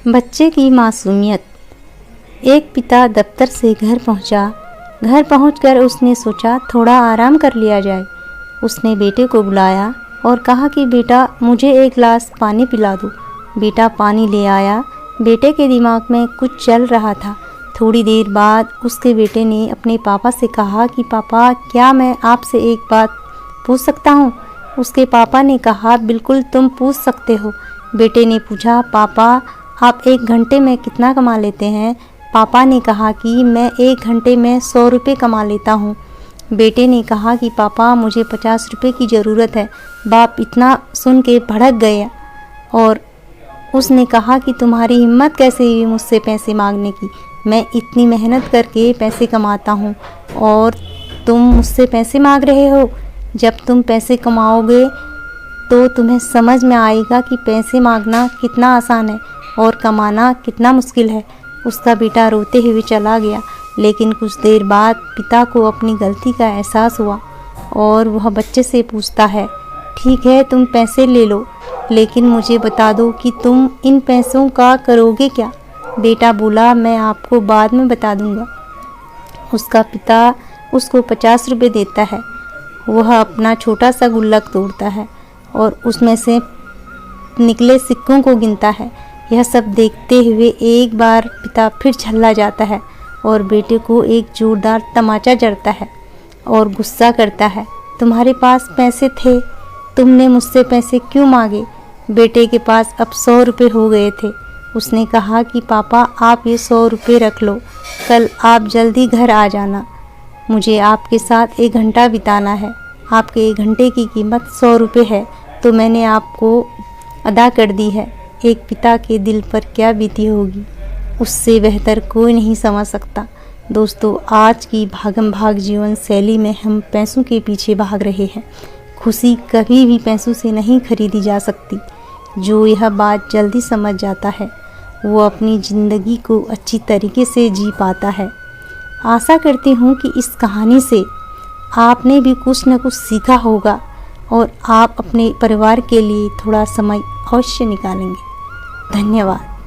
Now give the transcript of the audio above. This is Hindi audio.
बच्चे की मासूमियत। एक पिता दफ्तर से घर पहुंचा। घर पहुंचकर उसने सोचा थोड़ा आराम कर लिया जाए। उसने बेटे को बुलाया और कहा कि बेटा मुझे एक गिलास पानी पिला दो। बेटा पानी ले आया। बेटे के दिमाग में कुछ चल रहा था। थोड़ी देर बाद उसके बेटे ने अपने पापा से कहा कि पापा क्या मैं आपसे एक बात पूछ सकता हूँ। उसके पापा ने कहा बिल्कुल तुम पूछ सकते हो। बेटे ने पूछा पापा आप 1 घंटे में कितना कमा लेते हैं। पापा ने कहा कि मैं 1 घंटे में 100 रुपये कमा लेता हूँ। बेटे ने कहा कि पापा मुझे 50 रुपये की ज़रूरत है। बाप इतना सुन के भड़क गया और उसने कहा कि तुम्हारी हिम्मत कैसे हुई मुझसे पैसे मांगने की। मैं इतनी मेहनत करके पैसे कमाता हूँ और तुम मुझसे पैसे मांग रहे हो। जब तुम पैसे कमाओगे तो तुम्हें समझ में आएगा कि पैसे मांगना कितना आसान है और कमाना कितना मुश्किल है। उसका बेटा रोते हुए चला गया। लेकिन कुछ देर बाद पिता को अपनी गलती का एहसास हुआ और वह बच्चे से पूछता है ठीक है तुम पैसे ले लो लेकिन मुझे बता दो कि तुम इन पैसों का करोगे क्या। बेटा बोला मैं आपको बाद में बता दूंगा। उसका पिता उसको 50 रुपये देता है। वह अपना छोटा सा गुल्लक तोड़ता है और उसमें से निकले सिक्कों को गिनता है। यह सब देखते हुए एक बार पिता फिर झल्ला जाता है और बेटे को एक जोरदार तमाचा जड़ता है और गुस्सा करता है तुम्हारे पास पैसे थे, तुमने मुझसे पैसे क्यों मांगे। बेटे के पास अब 100 रुपये हो गए थे। उसने कहा कि पापा आप ये 100 रुपये रख लो, कल आप जल्दी घर आ जाना। मुझे आपके साथ 1 घंटा बिताना है। आपके 1 घंटे की कीमत 100 रुपये है तो मैंने आपको अदा कर दी है। एक पिता के दिल पर क्या बीती होगी उससे बेहतर कोई नहीं समझ सकता। दोस्तों आज की भागम भाग जीवन शैली में हम पैसों के पीछे भाग रहे हैं। खुशी कभी भी पैसों से नहीं खरीदी जा सकती। जो यह बात जल्दी समझ जाता है वो अपनी ज़िंदगी को अच्छी तरीके से जी पाता है। आशा करती हूँ कि इस कहानी से आपने भी कुछ न कुछ सीखा होगा और आप अपने परिवार के लिए थोड़ा समय अवश्य निकालेंगे। धन्यवाद।